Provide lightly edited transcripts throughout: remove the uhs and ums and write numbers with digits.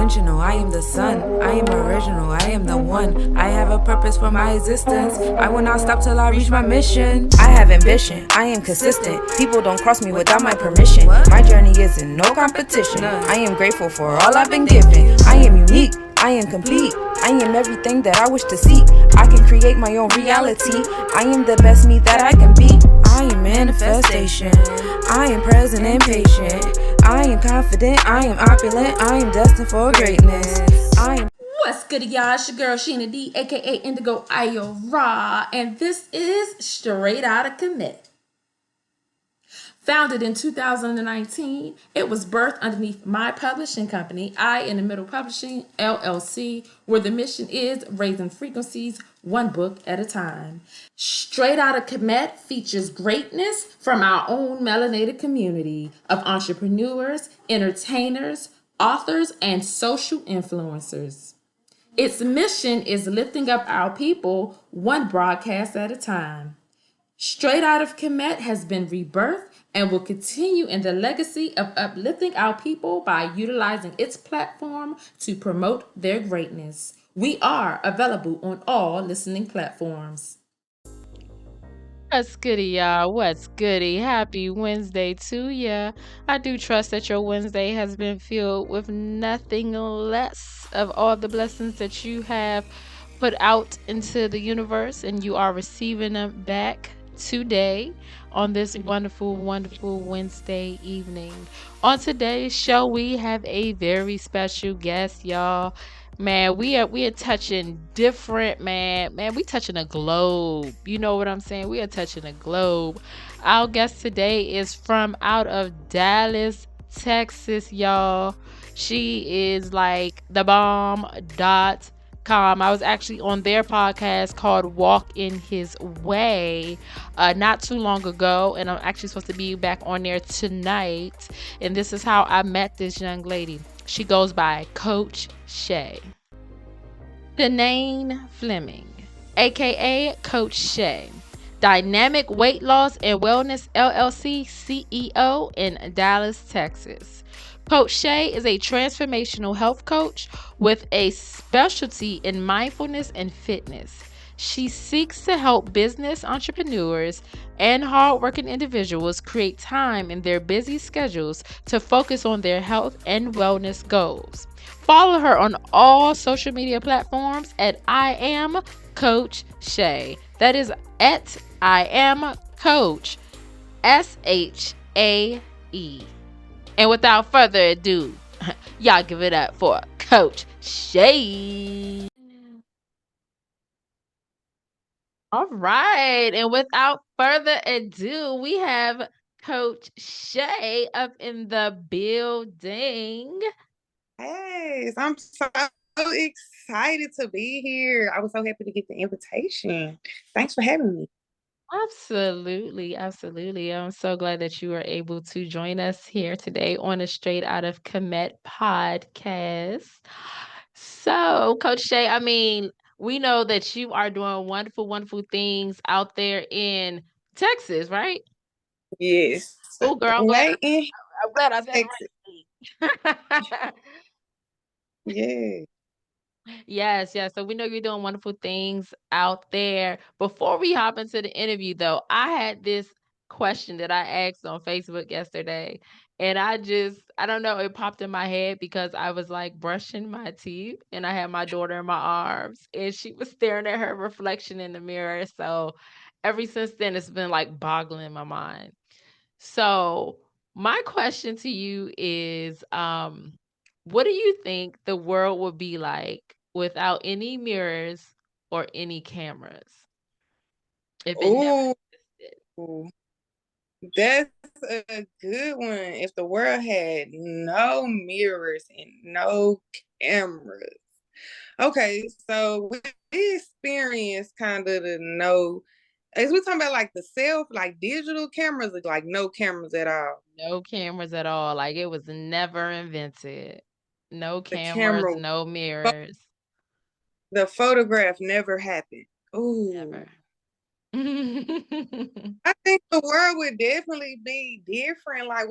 intentional. I am the sun. I am original. I am the one. I have a purpose for my existence. I will not stop till I reach my mission. I have ambition. I am consistent. People don't cross me without my permission. My journey is in no competition. I am grateful for all I've been given. I am unique. I am complete. I am everything that I wish to see. I can create my own reality. I am the best me that I can be. I am manifestation. I am present and patient. I am confident. I am opulent. I am destined for greatness. I am. What's good, y'all? It's your girl Sheena D, aka Indigo Ayora, and this is Str8 Outta Kemet. Founded in 2019, it was birthed underneath my publishing company, I in the Middle Publishing LLC, where the mission is raising frequencies one book at a time. Str8 Outta Kemet features greatness from our own melanated community of entrepreneurs, entertainers, authors, and social influencers. Its mission is lifting up our people one broadcast at a time. Str8 Outta Kemet has been rebirthed and will continue in the legacy of uplifting our people by utilizing its platform to promote their greatness. We are available on all listening platforms. What's goody, y'all? What's goody? Happy Wednesday to ya. I do trust that your Wednesday has been filled with nothing less of all the blessings that you have put out into the universe, and you are receiving them back today on this wonderful, wonderful Wednesday evening. On today's show, we have a very special guest, y'all. Man, we are touching different, man, we touching a globe. You know what I'm saying? We are touching a globe. Our guest today is from out of Dallas, Texas, y'all. She is like the bomb.com. I was actually on their podcast called Walk in His Way not too long ago, and I'm actually supposed to be back on there tonight. And this is how I met this young lady. She goes by Coach Shae. Denane Fleming, aka Coach Shae, Dynamic Weight Loss and Wellness LLC CEO in Dallas, Texas. Coach Shae is a transformational health coach with a specialty in mindfulness and fitness. She seeks to help business entrepreneurs and hardworking individuals create time in their busy schedules to focus on their health and wellness goals. Follow her on all social media platforms at I am Coach Shae. That is at I am Coach SHAE. And without further ado, y'all give it up for Coach Shae. All right. And without further ado, we have Coach Shae up in the building. Yes, I'm so excited to be here. I was so happy to get the invitation. Thanks for having me. Absolutely, absolutely. I'm so glad that you were able to join us here today on a Str8 Outta Kemet podcast. So, Coach Shae, I mean, we know that you are doing wonderful, wonderful things out there in Texas, right? Yes. Oh, girl, Waiting, I'm glad I said Texas. it right. Yeah. Yes, yes. So we know you're doing wonderful things out there. Before we hop into the interview, though, I had this question that I asked on Facebook yesterday. And I don't know, it popped in my head because I was like brushing my teeth and I had my daughter in my arms and she was staring at her reflection in the mirror. So ever since then, it's been like boggling my mind. So, my question to you is what do you think the world would be like without any mirrors or any cameras if it never Ooh, existed? that's a good one. If the world had no mirrors and no cameras. Okay, so we experienced kind of the no, as we talking about like the self, like digital cameras, like no cameras at all. No cameras at all. Like it was never invented. No The cameras, camera, no mirrors. the photograph never happened. Never. Ooh. I think the world would definitely be different. Like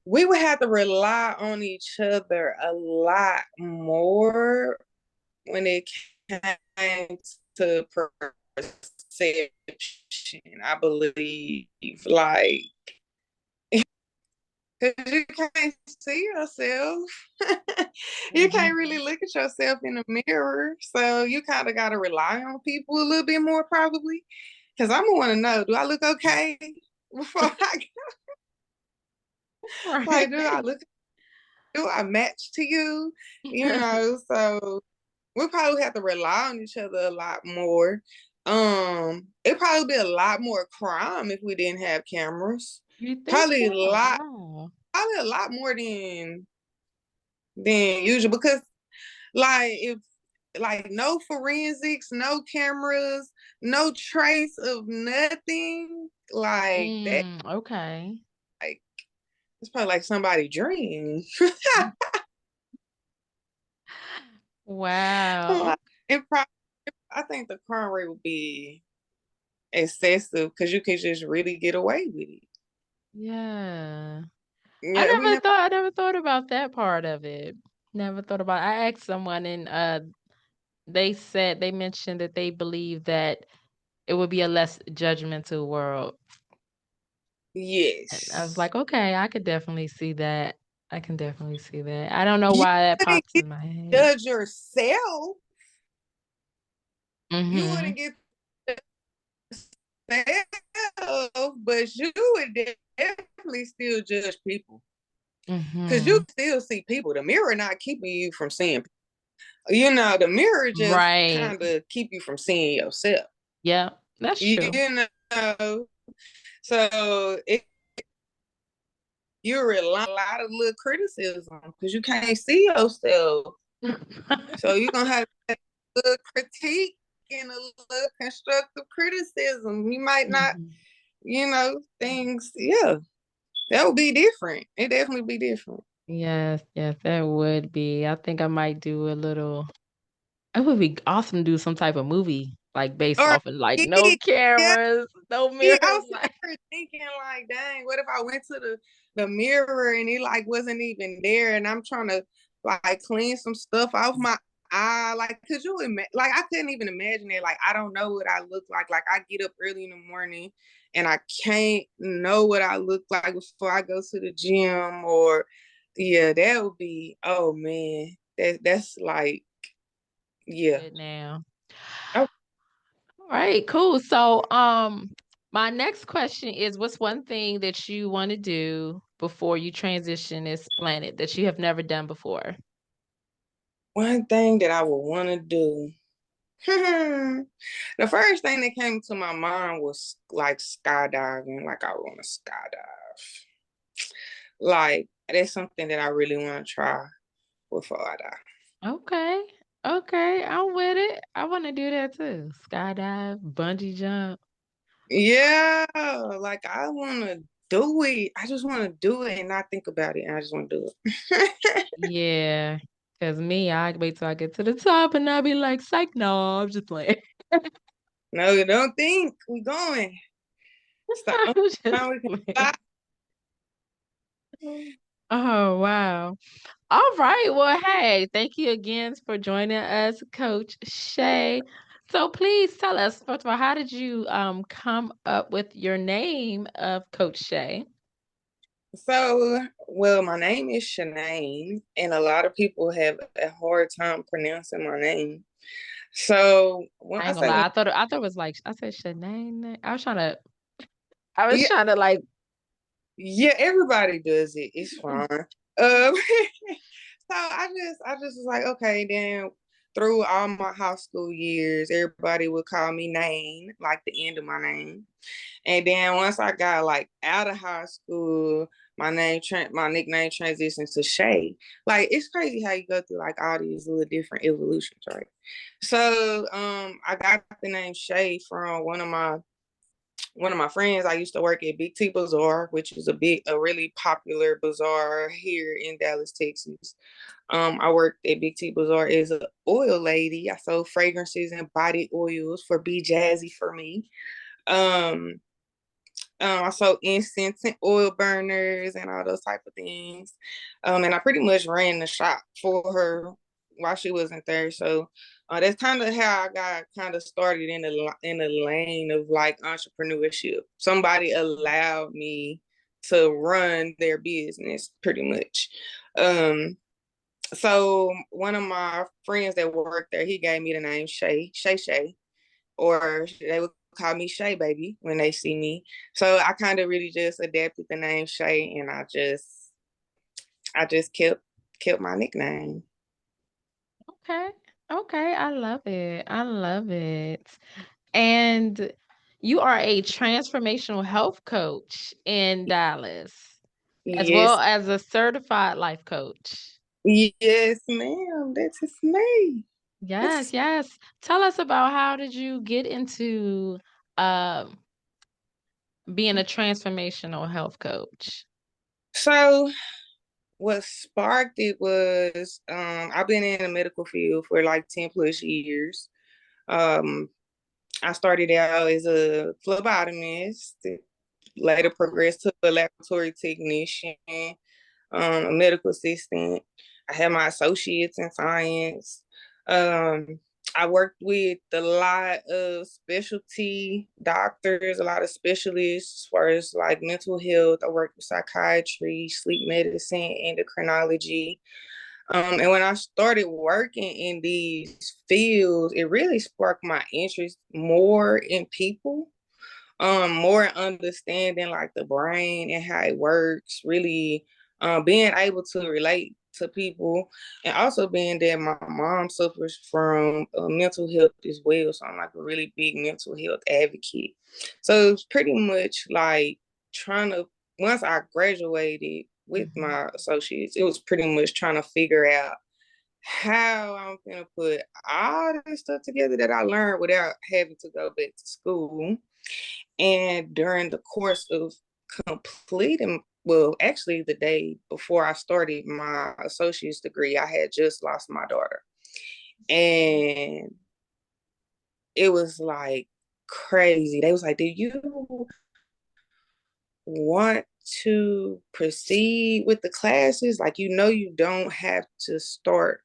we would have to rely on each other a lot more when it came to perception, I believe. Like, because you can't see yourself. You can't really look at yourself in the mirror. So you kind of got to rely on people a little bit more, probably. Because I'm going to want to know, do I look okay before I Right. like, do I match to you? So we probably have to rely on each other a lot more. It'd probably be a lot more crime if we didn't have cameras. You think Probably a so? lot, Wow. probably a lot more than usual because like if like no forensics, no cameras, no trace of nothing, like that Okay. like it's probably like somebody's dream. Wow. Like, I think the crime rate would be excessive because you could just really get away with it. Yeah. Yeah, we have I never thought about that part of it. Never thought about I asked someone and they mentioned that they believe that it would be a less judgmental world. And I was yes. like, okay, I could definitely see that. I can definitely see that. I don't know You why that wouldn't pops get in my to head. judge yourself. You Mm-hmm. wouldn't get yourself, but you would definitely still judge people. Because you Mm-hmm. still see people. The mirror not keeping you from seeing people. The mirror just Right. kind of keep you from seeing yourself. Yeah, that's You true. know, so you rely on a lot of little criticism because you can't see yourself. So you're gonna have a little critique and a little constructive criticism. You might not, Mhm. things, yeah, that would be different. It definitely be different. Yes, yes, that would be. I think I might do a little it would be awesome to do some type of movie, like, based Or off of, like, no yeah, cameras, no yeah, I mirrors, was like sitting here thinking like, dang, what if I went to the mirror and it like wasn't even there, and I'm trying to like clean some stuff off my eye, like could you like I couldn't even imagine it. Like I don't know what I look like. Like I get up early in the morning and I can't know what I look like before I go to the gym, or yeah, that would be, oh man, that's like, yeah. it now. Oh, Alright, cool. So, my next question is, what's one thing that you wanna do before you transition this planet that you have never done before? one thing that I would want to do. The first thing that came to my mind was like skydiving. Like I want to skydive. Like that's something that I really want to try before I die. Okay. Okay, I'm with it. I wanna do that too. Skydive, bungee jump. Yeah, like I want to do it. I just want to do it and not think about it. And I just want to do it. Yeah, cause me, I wait till I get to the top and I'll be like, "Psych, no, I'm just playing." No, don't think we going. Stop. I'm just Now we can fly. playing. Oh, wow. All right. Well, hey, thank you again for joining us, Coach Shae. So please tell us, first of all, how did you come up with your name of Coach Shae? So, well, my name is Shanae, and a lot of people have a hard time pronouncing my name. So when I I ain't gonna say, lie. I thought it was like I said Shanae. I was yeah, trying to like yeah, everybody does it. It's fine. So I just was like, okay, then through all my high school years, everybody would call me Name, like the end of my name. And then once I got like out of high school, my nickname transitioned to Shae. Like it's crazy how you go through like all these little different evolutions, right? So I got the name Shae from one of my friends. I used to work at Big T Bazaar, which is a really popular bazaar here in Dallas, Texas. I worked at Big T Bazaar as an oil lady. I sold fragrances and body oils for Be Jazzy for me. Um, I sold incense and oil burners and all those type of things. And I pretty much ran the shop for her while she wasn't there. So that's kind of how I got kind of started in the lane of like entrepreneurship. Somebody allowed me to run their business pretty much. So one of my friends that worked there, he gave me the name Shae, or they would call me Shae baby when they see me. So I kind of really just adapted the name Shae, and I just kept my nickname. Okay. Okay, I love it. I love it. And you are a transformational health coach in Dallas, as well Yes, as a certified life coach. yes, ma'am. That's his name. Yes, yes. Tell us about how did you get into um being a transformational health coach? So what sparked it was I've been in the medical field for like 10 plus years. Um, I started out as a phlebotomist, later progressed to a laboratory technician, a medical assistant. I had my associates in science. Um, I worked with a lot of specialty doctors, a lot of specialists as far as like mental health. I worked with psychiatry, sleep medicine, endocrinology. And when I started working in these fields, it really sparked my interest more in people, more understanding like the brain and how it works, really being able to relate to people, and also being that my mom suffers from mental health as well, so I'm like a really big mental health advocate. So it's pretty much like trying to, once I graduated with my associates, it was pretty much trying to figure out how I'm gonna put all this stuff together that I learned without having to go back to school. And during the course of completing, well, actually, the day before I started my associate's degree, I had just lost my daughter. And it was like crazy. They was like, do you want to proceed with the classes? Like, you don't have to start.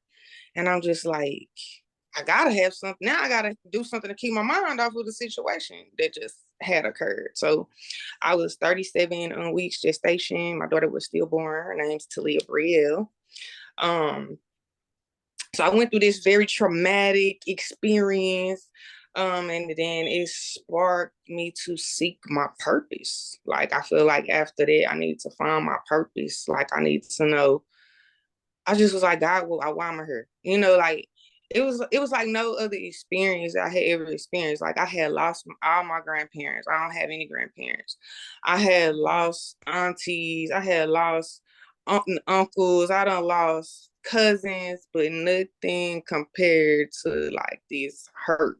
And I'm just like, I gotta have something. Now I gotta do something to keep my mind off of the situation that just had occurred. So I was 37 weeks gestation. My daughter was stillborn. Her name's Talia Brielle. Um, so I went through this very traumatic experience. And then it sparked me to seek my purpose. Like I feel like after that, I need to find my purpose. Like I need to know. I just was like, God, well, why am I here? Like it was like no other experience I had ever experienced. Like I had lost all my grandparents. I don't have any grandparents. I had lost aunties. I had lost uncles. I done lost cousins, but nothing compared to like this hurt.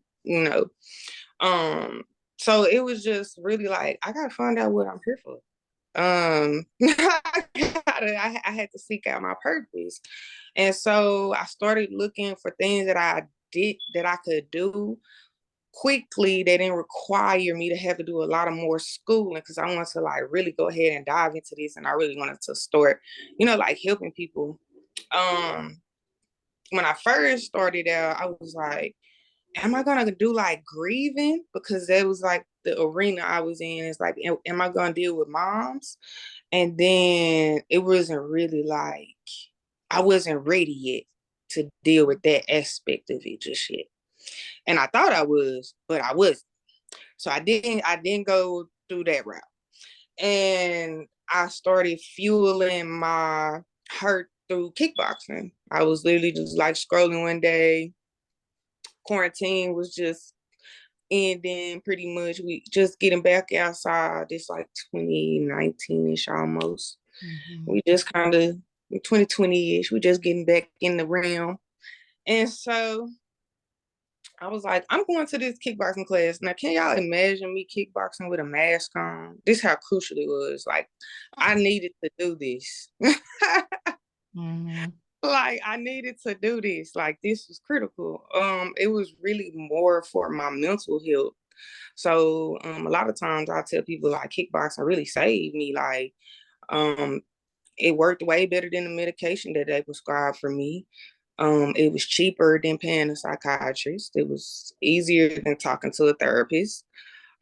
Um, so it was just really like I gotta find out what I'm here for. I had to seek out my purpose. And so I started looking for things that I could do quickly that didn't require me to have to do a lot of more schooling, because I wanted to like really go ahead and dive into this, and I really wanted to start, like helping people. Um when I first started out, I was like, am I gonna do like grieving? Because that was like the arena I was in. It's like, am I gonna deal with moms? And then it wasn't really like I wasn't ready yet to deal with that aspect of it just yet. And I thought I was, but I wasn't. So I didn't go through that route. And I started fueling my hurt through kickboxing. I was literally just like scrolling one day. Quarantine was just ending pretty much. We just getting back outside. It's like 2019-ish almost. We just kind of 2020-ish. We just getting back in the realm. And so I was like, I'm going to this kickboxing class. Now, can y'all imagine me kickboxing with a mask on? This is how crucial it was. Like, I needed to do this. Mhm. Like, I needed to do this. Like, this was critical. It was really more for my mental health. So a lot of times I tell people like kickboxing really saved me. Like it worked way better than the medication that they prescribed for me. It was cheaper than paying a psychiatrist. It was easier than talking to a therapist.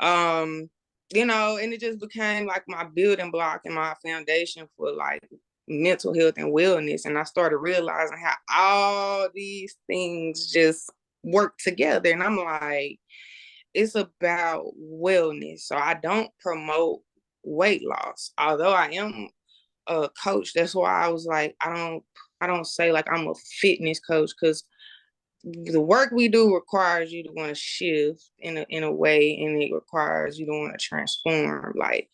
Um, and it just became like my building block and my foundation for like mental health and wellness. And I started realizing how all these things just work together. And I'm like, it's about wellness. So I don't promote weight loss, although I am a coach. That's why I was like, I don't say like I'm a fitness coach, because the work we do requires you to want to shift in a way, and it requires you to want to transform, like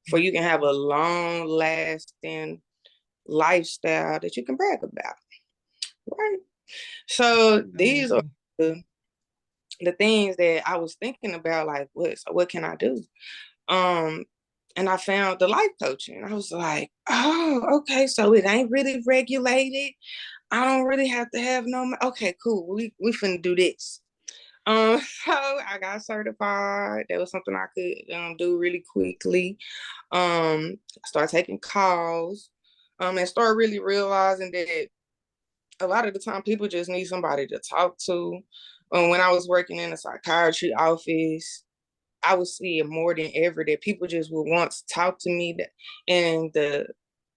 for you can have a long lasting lifestyle that you can brag about, right? So these are the things that I was thinking about, like what can I do? And I found the life coaching. I was like, oh, okay, so it ain't really regulated. I don't really have to have okay, cool. We finna do this. So I got certified. That was something I could do really quickly. I started taking calls. And start really realizing that a lot of the time people just need somebody to talk to. When I was working in a psychiatry office, I would see it more than ever that people just would want to talk to me, and the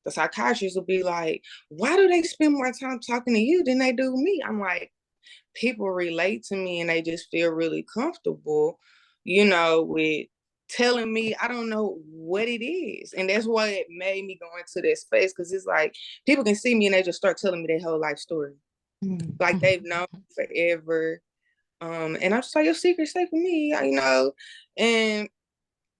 psychiatrist would be like, why do they spend more time talking to you than they do me? I'm like, people relate to me and they just feel really comfortable, with telling me I don't know what it is. And that's why it made me go into that space, because it's like people can see me and they just start telling me their whole life story. Like they've known forever. And I'm just like, your secret's safe with me, and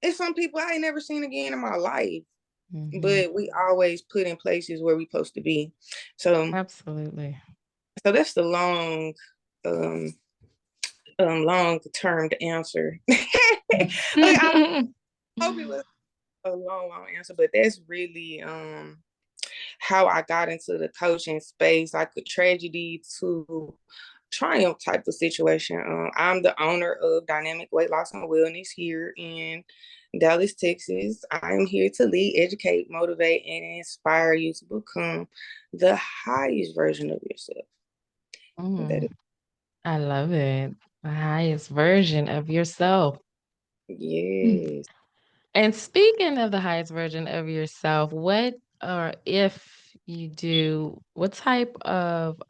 it's some people I ain't never seen again in my life. But we always put in places where we supposed to be. So Absolutely. so that's the long term answer. I hope it was a long answer, but that's really how I got into the coaching space, like a tragedy to triumph type of situation. I'm the owner of Dynamic Weight Loss and Wellness here in Dallas, Texas. I'm here to lead, educate, motivate, and inspire you to become the highest version of yourself. I love it. The highest version of yourself. Yes. And speaking of the highest version of yourself, what or if you do, what type of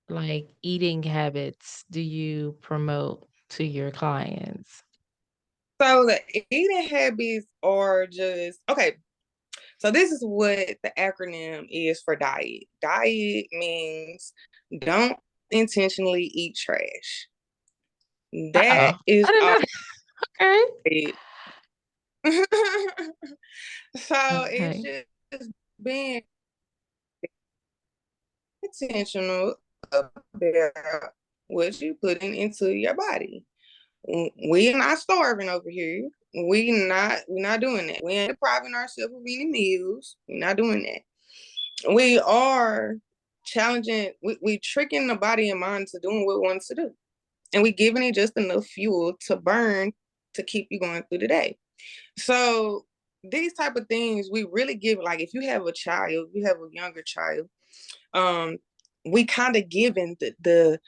like eating habits do you promote to your clients? So the eating habits are just okay. So this is what the acronym is for diet. Diet means don't intentionally eat trash. That Uh-oh. I is didn't all know. Okay. it. So it's Okay. just being intentional about what you putting into your body. We are not starving over here. We're not doing that. We ain't depriving ourselves of any meals. We're not doing that. We are challenging, we tricking the body and mind to doing what it wants to do. And we giving it just enough fuel to burn to keep you going through the day. So these type of things we really give, like if you have a child, you have a younger child, um, we kind of given the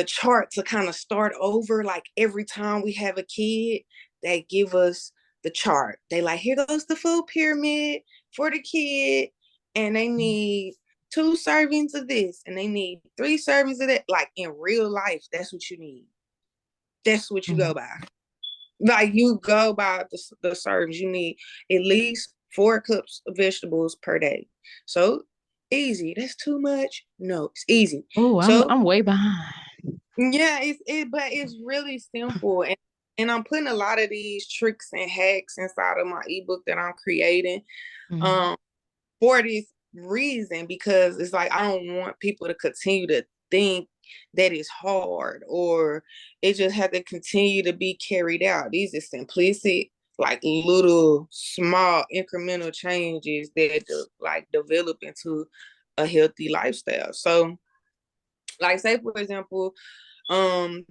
chart to kind of start over. Like every time we have a kid, they give us the chart. They like, here goes the food pyramid for the kid, and they need 2 servings of this, and they need 3 servings of that. Like in real life, that's what you need. That's what you go by. Like you go by the servings. You need at least 4 cups of vegetables per day. So easy. That's too much. No, it's easy. Oh, I'm So I'm way behind. yeah, but it's really simple, and I'm putting a lot of these tricks and hacks inside of my ebook that I'm creating, Mhm. um, for this reason, because it's like I don't want people to continue to think that it's hard, or it just had to continue to be carried out. These are simplistic, like little small incremental changes that like develop into a healthy lifestyle. So, like say for example, um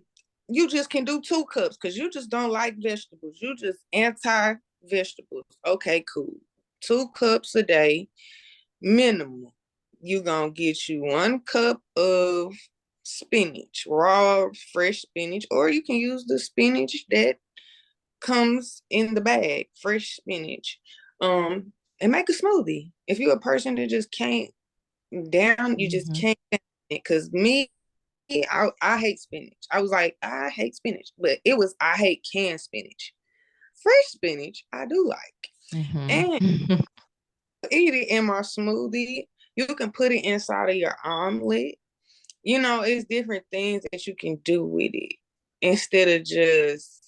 you just can do 2 cups because you just don't like vegetables. You just anti-vegetables. Okay, cool. 2 cups a day, minimum. You gonna get you 1 cup of spinach, raw, fresh spinach, or you can use the spinach that comes in the bag, fresh spinach. And make a smoothie. If you're a person that just can't down, you just can't. Because me, I hate spinach. I was like, I hate spinach, but it was I hate canned spinach. Fresh spinach, I do like. And eat it in my smoothie. You can put it inside of your omelet. You know, it's different things that you can do with it instead of just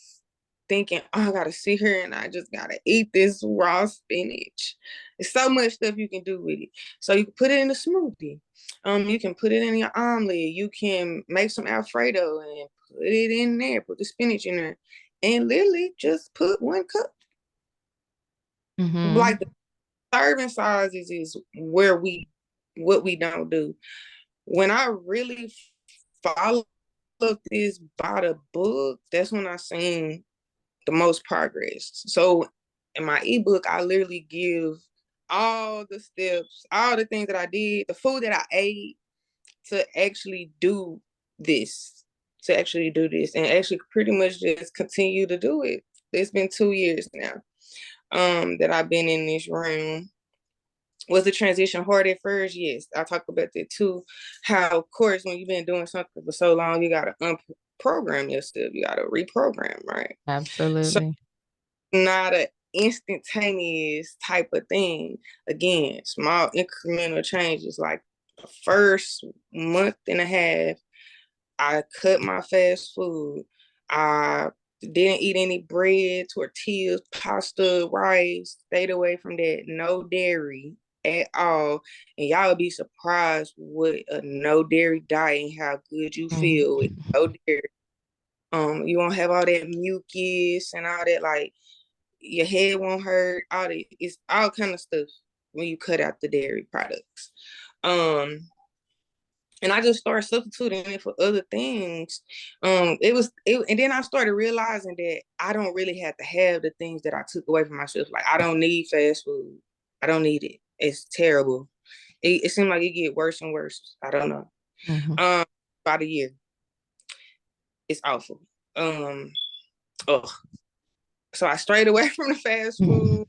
thinking, oh, I gotta sit here and I just gotta eat this raw spinach. There's so much stuff you can do with it. So you can put it in a smoothie. You can put it in your omelet. You can make some Alfredo and put it in there, put the spinach in there, and literally just put 1 cup. Like the serving sizes is where what we don't do. When I really followed this by the book, that's when I seen the most progress. So in my ebook, I literally give all the steps, all the things that I did, the food that I ate to actually do this, and actually pretty much just continue to do it. It's been 2 years now that I've been in this realm. Was the transition hard at first? Yes, I talk about that too. How, of course, when you've been doing something for so long, you gotta unprogram yourself. You gotta reprogram, right? So Absolutely. not an instantaneous type of thing. Again, small incremental changes. Like the first month and a half, I cut my fast food. I didn't eat any bread, tortillas, pasta, rice. Stayed away from that. No dairy at all. And y'all would be surprised with a no dairy diet and how good you feel with no dairy. You won't have all that mucus and all that, like your head won't hurt, all that, it's all kind of stuff when you cut out the dairy products. And I just started substituting it for other things. And then I started realizing that I don't really have to have the things that I took away from myself. Like I don't need fast food. I don't need it. It's terrible. It seemed like it get worse and worse. I don't know. About a year. It's awful. Oh, so I strayed away from the fast food.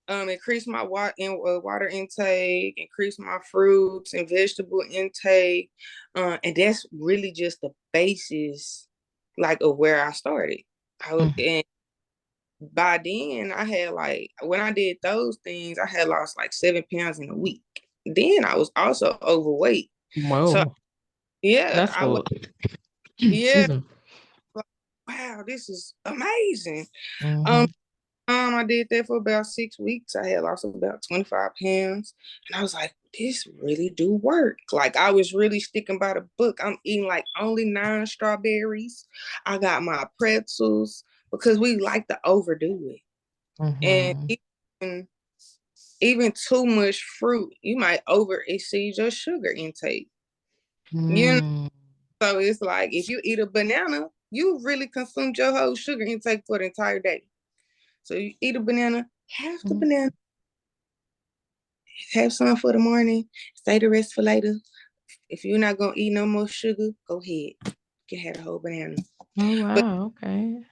Increase my water intake, increase my fruits and vegetable intake, and that's really just the basis, like of where I started. And by then, I had like when I did those things, I had lost like 7 pounds in a week. Then I was also overweight. So Whoa. yeah, That's cool. yeah, Excuse me. wow, this is amazing. Mm-hmm. I did that for about 6 weeks. I had lost about 25 pounds. And I was like, this really do work. Like I was really sticking by the book. I'm eating like only 9 strawberries. I got my pretzels because we like to overdo it. And even too much fruit, you might over exceed your sugar intake. You know, so it's like if you eat a banana, you really consumed your whole sugar intake for the entire day. So you eat a banana, half the banana, have some for the morning, save the rest for later. If you're not gonna eat no more sugar, go ahead. You can have a whole banana. Oh, But wow. Okay.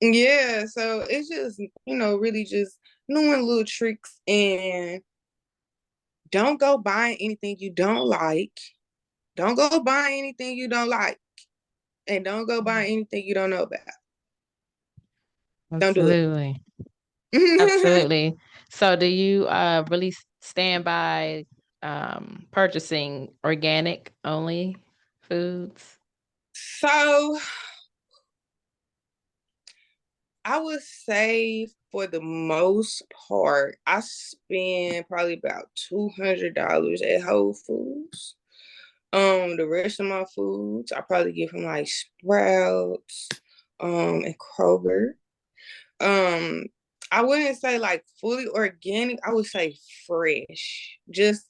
yeah, so it's just, really just knowing little tricks and don't go buying anything you don't like. Don't go buying anything you don't like. And don't go buying anything you don't know about. Don't do Absolutely. it. Absolutely. So do you really stand by purchasing organic only foods? So I would say for the most part, I spend probably about $200 at Whole Foods. The rest of my foods I probably get from like Sprouts, and Kroger. Um, I wouldn't say like fully organic. I would say fresh. Just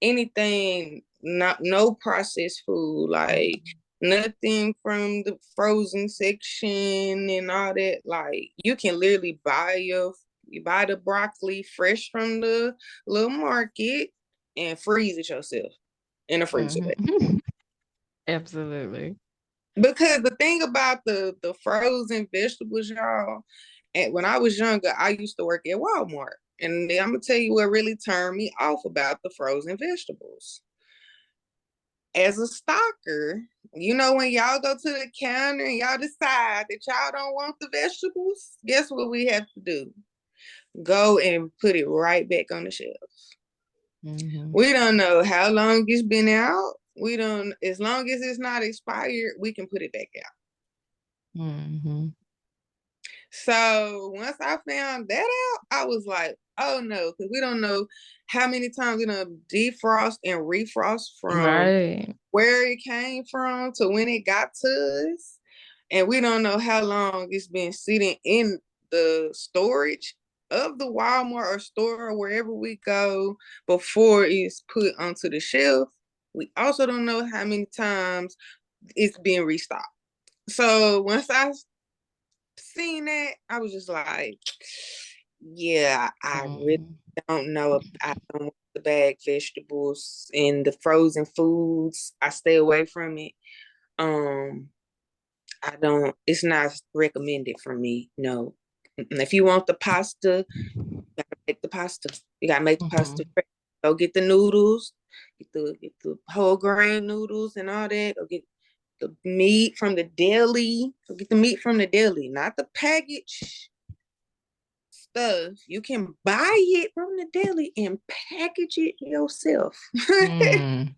anything, not no processed food like Nothing from the frozen section and all that. Like you can literally you buy the broccoli fresh from the little market and freeze it yourself in the freezer. Mhm. Absolutely. Because the thing about the frozen vegetables, y'all, and when I was younger, I used to work at Walmart. And I'm gonna tell you what really turned me off about the frozen vegetables. As a stalker, when y'all go to the counter and y'all decide that y'all don't want the vegetables, guess what we have to do? Go and put it right back on the shelf. Mm-hmm. We don't know how long it's been out. We don't, as long as it's not expired, we can put it back out. Mm-hmm. So once I found that out, I was like, oh no, because we don't know how many times we're gonna defrost and refrost from Right. where it came from to when it got to us. And we don't know how long it's been sitting in the storage of the Walmart or store or wherever we go before it's put onto the shelf. We also don't know how many times it's been restocked. So once I seen that, I was just like, yeah, I really Mm-hmm. don't know. I don't want the bagged vegetables and the frozen foods. I stay away from it. Um, I don't. It's not recommended for me. No. If you want the pasta, you gotta make the pasta. You gotta make the Mm-hmm. pasta fresh. Go get the noodles. Get the whole grain noodles and all that. Go get the meat from the deli. Go get the meat from the deli, not the package stuff. You can buy it from the deli and package it yourself. Mm.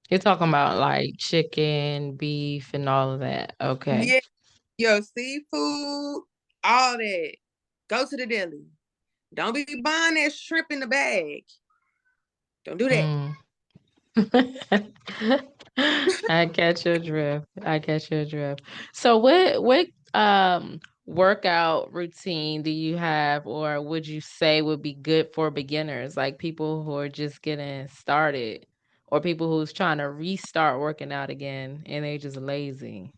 You're talking about like chicken, beef, and all of that. Okay. Yeah, your seafood, all that. Go to the deli. Don't be buying that shrimp in the bag. Don't do that. Mm. I catch your drift. I catch your drift. So what workout routine do you have, or would you say would be good for beginners, like people who are just getting started or people who's trying to restart working out again and they just lazy?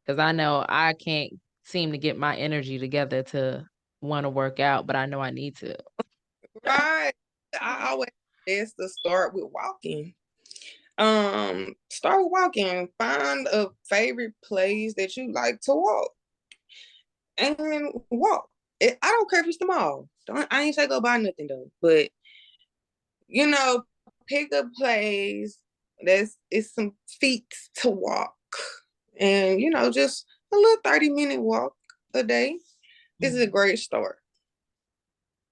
Because I know I can't seem to get my energy together to want to work out, but I know I need to. Right. I always best to start with walking. Start walking. Find a favorite place that you like to walk and walk. I don't care if it's the mall. I ain't say go buy nothing though, but you know, pick a place that's it's some feet to walk, and just a little 30-minute walk a day is a Mhm. great start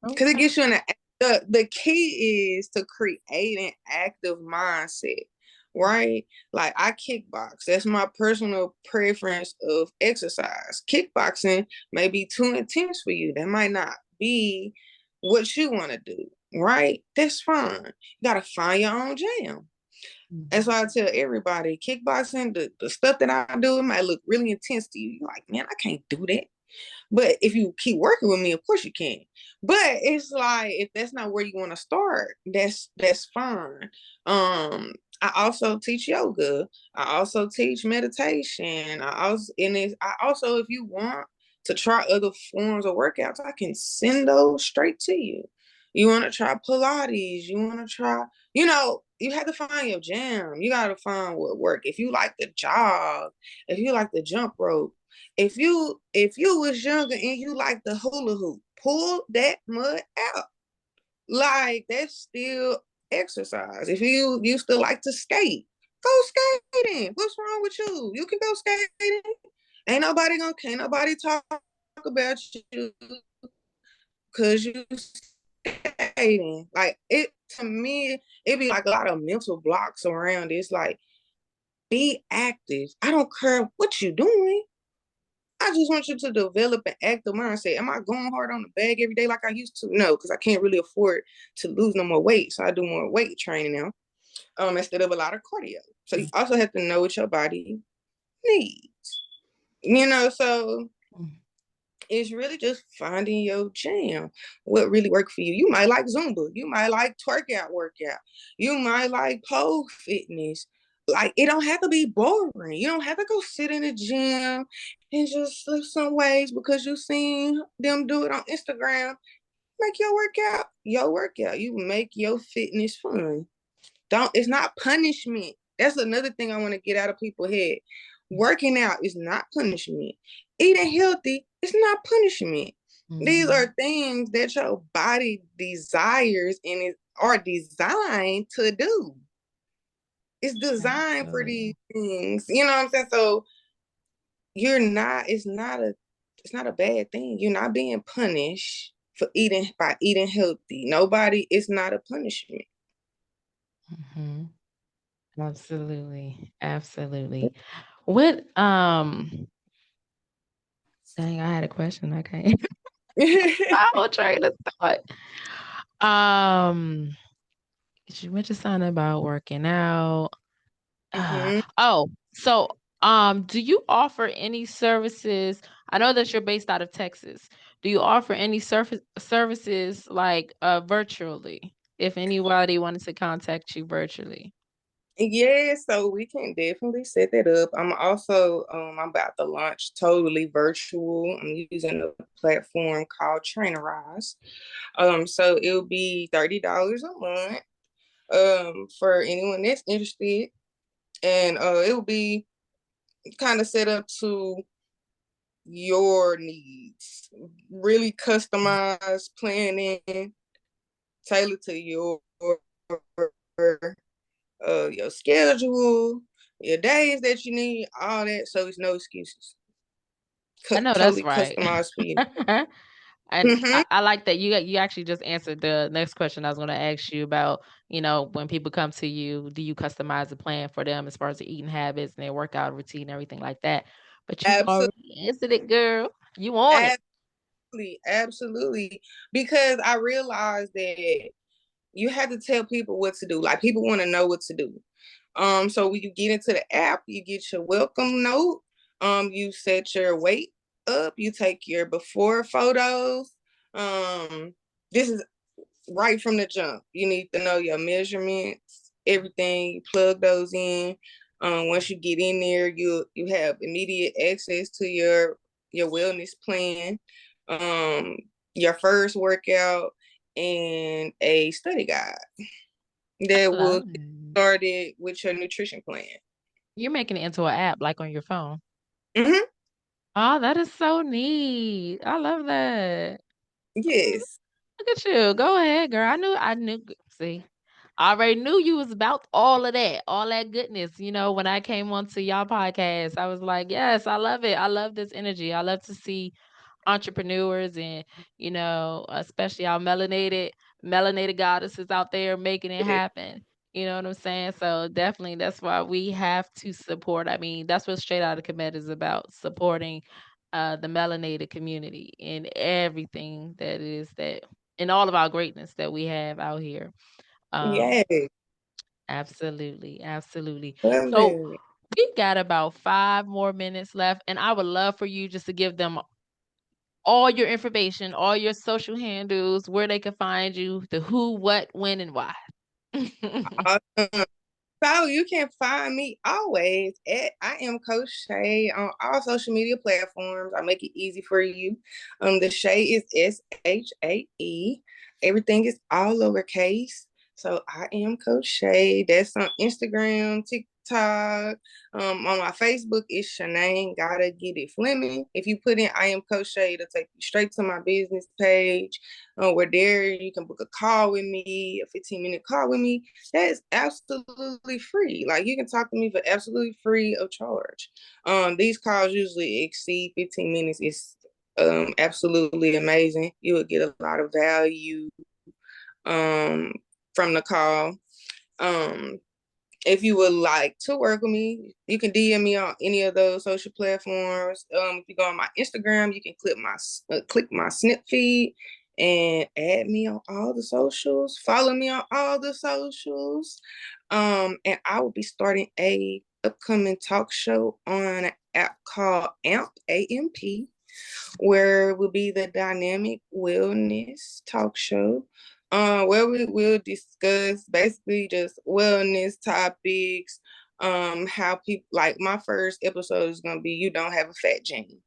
because it Okay. gets you in the key is to create an active mindset, right? Like I kickbox. That's my personal preference of exercise. Kickboxing may be too intense for you. That might not be what you want to do, right? That's fine. You gotta find your own jam. That's Mhm. why I tell everybody, kickboxing, the stuff that I do, it might look really intense to you. You're like, man, I can't do that. But if you keep working with me, of course you can. But it's like if that's not where you want to start, that's fine. I also teach yoga. I also teach meditation. I also if you want to try other forms of workouts, I can send those straight to you. You want to try Pilates, you want to try, you have to find your jam. You got to find what work. If you like the jog, if you like the jump rope, if you was younger and you like the hula hoop, pull that mud out. Like that's still exercise. If you used to like to skate, go skating. What's wrong with you? You can go skating. Can't nobody talk about you because you skating. Like it to me, it be like a lot of mental blocks around it. It's like be active. I don't care what you're doing. I just want you to develop an active mindset. Am I going hard on the bag every day like I used to? No, because I can't really afford to lose no more weight. So I do more weight training now, instead of a lot of cardio. So you also have to know what your body needs. So it's really just finding your jam. What really worked for you. You might like Zumba. You might like twerk out workout. You might like pole fitness. like, it don't have to be boring. You don't have to go sit in the gym and just lift some weights because you seen them do it on Instagram. Make your workout. You make your fitness fun. It's not punishment. That's another thing I want to get out of people's head. Working out is not punishment. Eating healthy is not punishment. These are things that your body desires and are designed to do. It's designed for these things. You know what I'm saying? So it's not a bad thing. You're not being punished for eating healthy. It's not a punishment. Mm-hmm. Absolutely. Absolutely. What dang, I had a question. Okay. I will train of thought. Um, you mentioned something about working out. Mhm. Oh, so do you offer any services? I know that you're based out of Texas. Do you offer any services like virtually? If anybody wanted to contact you virtually. Yeah, so we can definitely set that up. I'm about to launch totally virtual. I'm using a platform called Trainerize. So it'll be $30 a month for anyone that's interested. And it'll be kind of set up to your needs, really customized planning, tailored to your schedule, your days that you need, all that. So it's no excuses. I know that's Totally right. customized for you. And Mm-hmm. I like that you actually just answered the next question I was going to ask you about, when people come to you, do you customize a plan for them as far as their eating habits and their workout routine and everything like that? But you Absolutely, already answered it, girl. You on it. absolutely. Because I realized that you have to tell people what to do. Like, people want to know what to do. So when you get into the app, you get your welcome note. You set your weight up. You take your before photos. This is right from the jump. You need to know your measurements, everything. You plug those in. Once you get in there, you have immediate access to your wellness plan, um, your first workout, and a study guide that I love will get it. started with your nutrition plan. You're making it into an app like on your phone. Mm-hmm. Oh, that is so neat. I love that. Yes. Look at you. Go ahead, girl. I knew. See, I already knew you was about all that goodness. When I came onto y'all podcast, I was like, yes, I love it. I love this energy. I love to see entrepreneurs and, especially our melanated goddesses out there making it happen. You know what I'm saying? So definitely that's why we have to support. I mean, that's what Straight Outta Kemet is about, supporting the melanated community and everything that is that and all of our greatness that we have out here. Um, Yes. absolutely, absolutely. Love So it. we got about 5 more minutes left, and I would love for you just to give them all your information, all your social handles, where they can find you, the who, what, when, and why. Awesome. So you can find me always at I am Coach Shae on all social media platforms. I make it easy for you. The Shae is SHAE. Everything is all lowercase. So I am Coach Shae. That's on Instagram, TikTok. On my Facebook, it's Shanae Gotta Get It Fleming. If you put in I am Coach Shae, it'll take you straight to my business page. Where there you can book a call with me, a 15-minute call with me. That is absolutely free. Like, you can talk to me for absolutely free of charge. These calls usually exceed 15 minutes. It's absolutely amazing. You will get a lot of value um from the call. Um if you would like to work with me, you can DM me on any of those social platforms. If you go on my Instagram, you can click my snip feed and add me on all the socials. Follow me on all the socials. And I will be starting a upcoming talk show on an app called AMP, where will be the Dynamic Wellness Talk Show, where we will discuss basically just wellness topics, how people, like, my first episode is gonna be You Don't Have a Fat Gene.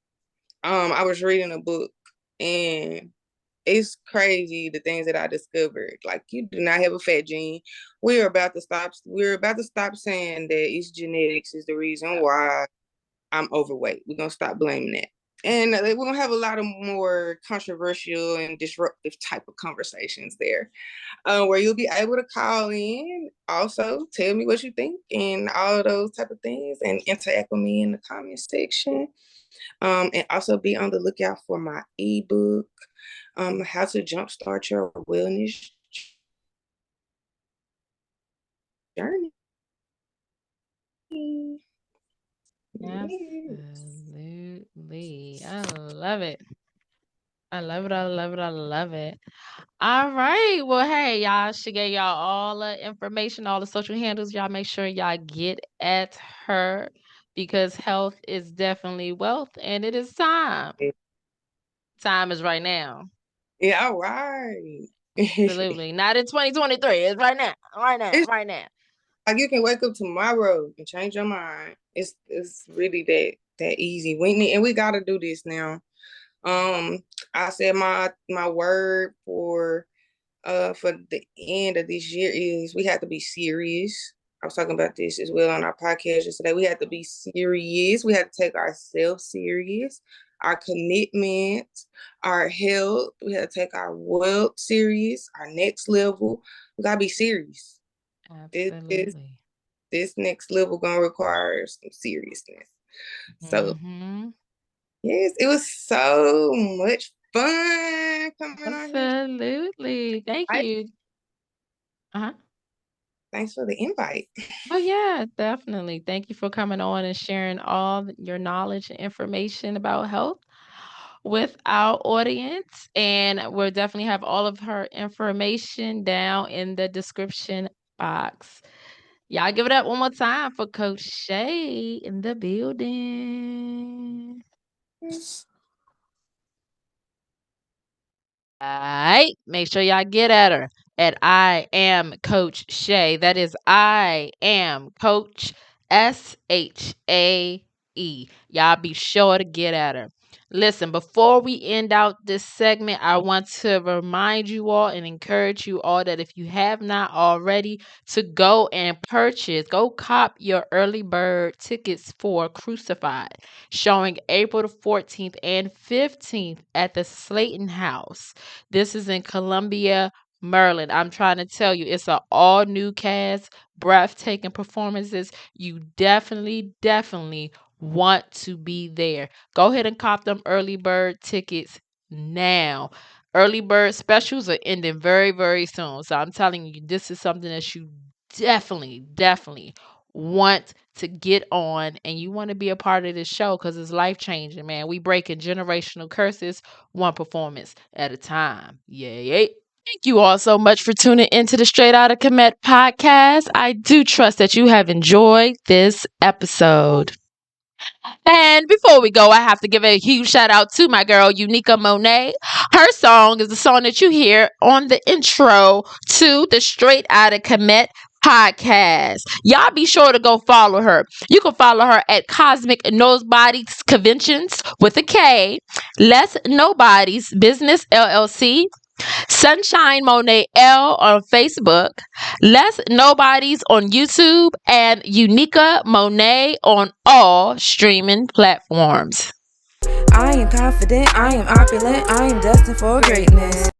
I was reading a book, and it's crazy the things that I discovered. Like, you do not have a fat gene. We're about to stop saying that it's genetics is the reason why I'm overweight. We're gonna stop blaming that. And we're gonna have a lot of more controversial and disruptive type of conversations there, where you'll be able to call in, also tell me what you think and all of those type of things, and interact with me in the comment section. And also be on the lookout for my ebook, How to Jumpstart Your Wellness Journey. Absolutely. I love it. I love it. I love it. I love it. All right. Well, hey, y'all. She gave y'all all the information, all the social handles. Y'all make sure y'all get at her because health is definitely wealth and it is time. Time is right now. Yeah, all right. Absolutely. Not in 2023. It's right now. Right now. It's Right now. like you can wake up tomorrow and change your mind. It's really that easy. We gotta do this now. I said my word for the end of this year is we have to be serious. I was talking about this as well on our podcast yesterday. We have to be serious. We have to take ourselves serious, our commitment, our health. We have to take our wealth serious, our next level. We gotta be serious. Absolutely. This next level gonna require some seriousness. So yes, it was so much fun coming on here. Absolutely. Thank you. Uh-huh. Thanks for the invite. Oh, yeah, definitely. Thank you for coming on and sharing all your knowledge and information about health with our audience. And we'll definitely have all of her information down in the description box. Y'all give it up one more time for Coach Shae in the building. Alright, make sure y'all get at her at I am Coach Shae. That is I am Coach SHAE. Y'all be sure to get at her. Listen, before we end out this segment, I want to remind you all and encourage you all that if you have not already, to go and go cop your early bird tickets for Crucified, showing April the 14th and 15th at the Slayton House. This is in Columbia, Maryland. I'm trying to tell you, it's an all new cast, breathtaking performances. You definitely want to be there. Go ahead and cop them early bird tickets now. Early bird specials are ending very, very soon. So I'm telling you, this is something that you definitely want to get on, and you want to be a part of this show because it's life changing, man. We breaking generational curses one performance at a time. Yay. Thank you all so much for tuning into the Str8 Outta Kemet podcast. I do trust that you have enjoyed this episode. And before we go, I have to give a huge shout out to my girl, Uniqea Monie. Her song is the song that you hear on the intro to the Str8 Outta Kemet podcast. Y'all be sure to go follow her. You can follow her at Cosmic Nobodies Conventions with a K, Less Nobodies Business LLC, Sunshine Monet L on Facebook, Less Nobodies on YouTube, and Uniqea Monie on all streaming platforms. I am confident, I am opulent, I am destined for greatness.